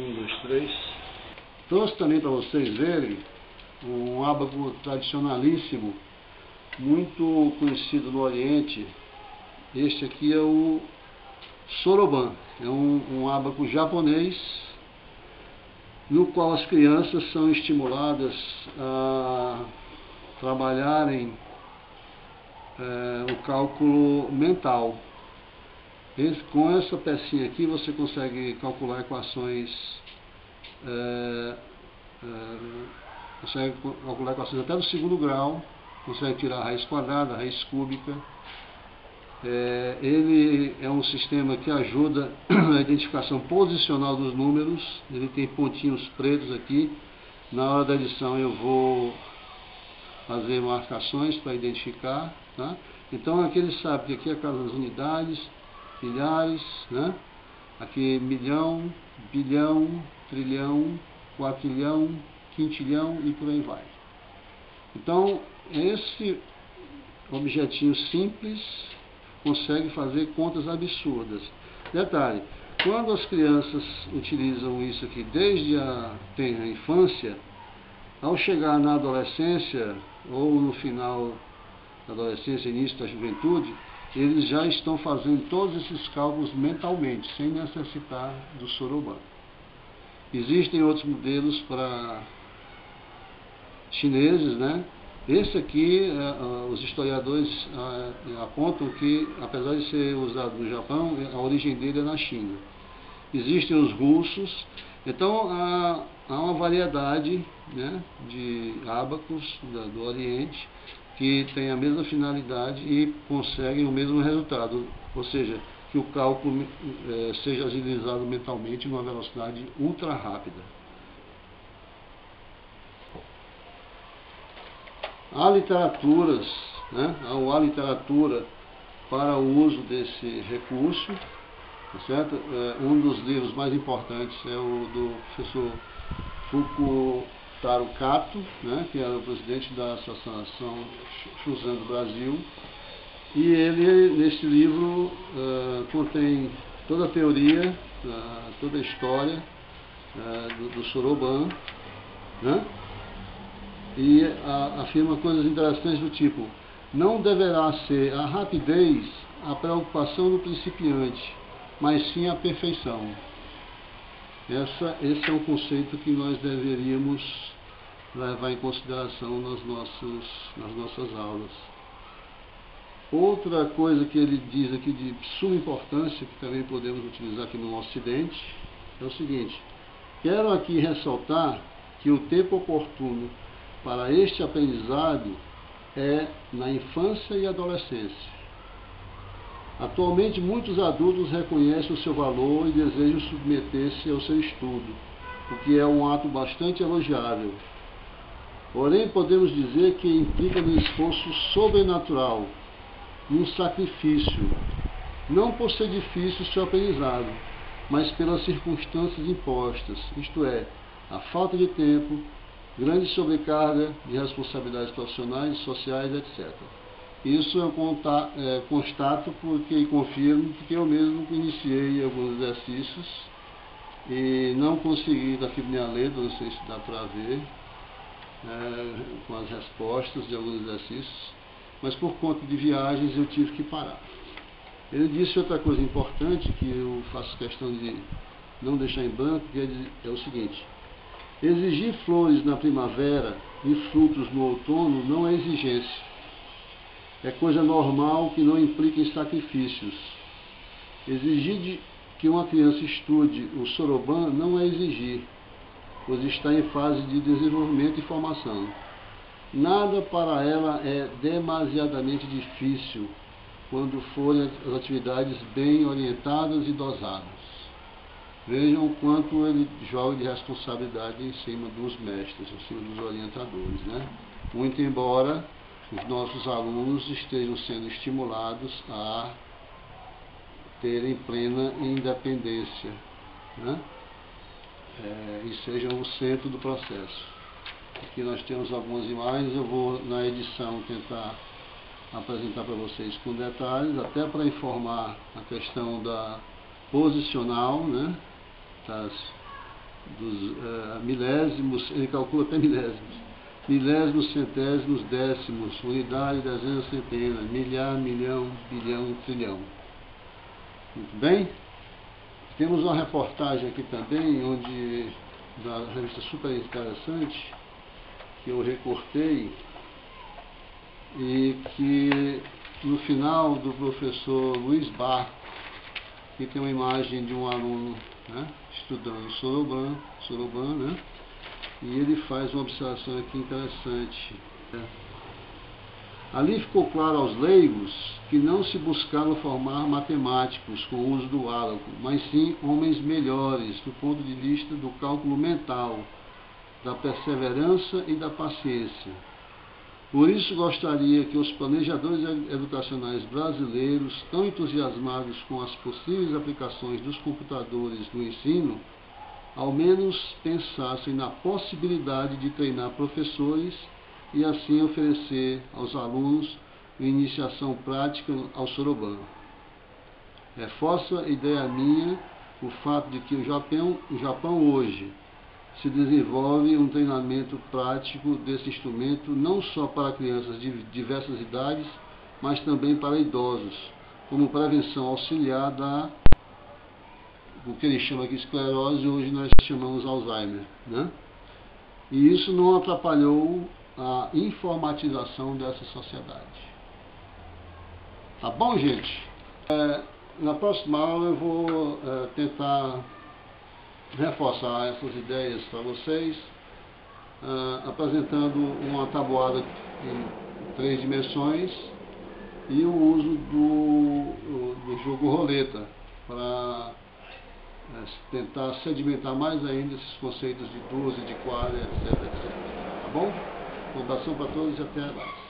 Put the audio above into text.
Um, dois, três. Trouxe também para vocês verem um ábaco tradicionalíssimo, muito conhecido no Oriente. Este aqui é o soroban, é um ábaco japonês, no qual as crianças são estimuladas a trabalharem o cálculo mental. Com essa pecinha aqui você consegue calcular equações, até do segundo grau, consegue tirar a raiz quadrada, a raiz cúbica. Ele é um sistema que ajuda a identificação posicional dos números. Ele tem pontinhos pretos aqui. Na hora da edição eu vou fazer marcações para identificar, tá? Então aqui ele sabe que aqui é a casa das unidades, milhares, né? Aqui milhão, bilhão, trilhão, quatrilhão, quintilhão e por aí vai. Então esse objetinho simples consegue fazer contas absurdas. Detalhe, quando as crianças utilizam isso aqui desde a tenra infância, ao chegar na adolescência ou no final da adolescência, início da juventude, eles já estão fazendo todos esses cálculos mentalmente, sem necessitar do soroban. Existem outros modelos para chineses, né? Esse aqui, os historiadores apontam que, apesar de ser usado no Japão, a origem dele é na China. Existem os russos. Então há uma variedade, né, de ábacos do Oriente que tem a mesma finalidade e conseguem o mesmo resultado, ou seja, que o cálculo seja agilizado mentalmente numa velocidade ultra rápida. Há literaturas, né? Há literatura para o uso desse recurso, tá certo? Um dos livros mais importantes é o do professor Fukutaro Kato, né? Que era o presidente da Associação Shuzan do Brasil, e ele, nesse livro, contém toda a teoria, toda a história do soroban, né? E afirma coisas interessantes do tipo: não deverá ser a rapidez a preocupação do principiante, mas sim a perfeição. Esse é um conceito que nós deveríamos levar em consideração nas nossas aulas. Outra coisa que ele diz aqui de suma importância, que também podemos utilizar aqui no Ocidente, é o seguinte: quero aqui ressaltar que o tempo oportuno para este aprendizado é na infância e adolescência. Atualmente, muitos adultos reconhecem o seu valor e desejam submeter-se ao seu estudo, o que é um ato bastante elogiável. Porém, podemos dizer que implica um esforço sobrenatural, um sacrifício, não por ser difícil o seu aprendizado, mas pelas circunstâncias impostas, isto é, a falta de tempo, grande sobrecarga de responsabilidades profissionais, sociais, etc. Isso eu constato e confirmo, porque eu mesmo iniciei alguns exercícios e não consegui dar aqui minha letra, não sei se dá para ver, com as respostas de alguns exercícios, mas por conta de viagens eu tive que parar. Ele disse outra coisa importante que eu faço questão de não deixar em branco, que é o seguinte: exigir flores na primavera e frutos no outono não é exigência. É coisa normal que não implica em sacrifícios. Exigir que uma criança estude o soroban não é exigir, pois está em fase de desenvolvimento e formação. Nada para ela é demasiadamente difícil quando forem as atividades bem orientadas e dosadas. Vejam o quanto ele joga de responsabilidade em cima dos mestres, em cima dos orientadores, né? Muito embora os nossos alunos estejam sendo estimulados a terem plena independência, né? E sejam o centro do processo. Aqui nós temos algumas imagens, eu vou na edição tentar apresentar para vocês com detalhes, até para informar a questão da posicional, né? milésimos, ele calcula até milésimos, centésimos, décimos, unidade, dezena, centena, milhar, milhão, bilhão, trilhão. Muito bem? Temos uma reportagem aqui também, onde, da revista super interessante, que eu recortei, e que no final do professor Luiz Bar, que tem uma imagem de um aluno, né, estudando Soroban, né, e ele faz uma observação aqui interessante. Ali ficou claro aos leigos que não se buscaram formar matemáticos com o uso do árago, mas sim homens melhores do ponto de vista do cálculo mental, da perseverança e da paciência. Por isso gostaria que os planejadores educacionais brasileiros, tão entusiasmados com as possíveis aplicações dos computadores no ensino, ao menos pensassem na possibilidade de treinar professores e assim oferecer aos alunos uma iniciação prática ao Soroban. Reforça a ideia minha o fato de que o Japão hoje se desenvolve um treinamento prático desse instrumento não só para crianças de diversas idades, mas também para idosos, como prevenção auxiliar do que eles chamam aqui de esclerose, hoje nós chamamos Alzheimer, né? E isso não atrapalhou a informatização dessa sociedade. Tá bom, gente? Na próxima aula eu vou tentar reforçar essas ideias para vocês, apresentando uma tabuada em 3 dimensões e o uso do jogo roleta para tentar sedimentar mais ainda esses conceitos de dúzia, de quadra, etc, etc. Tá bom? Um abração para todos e até mais.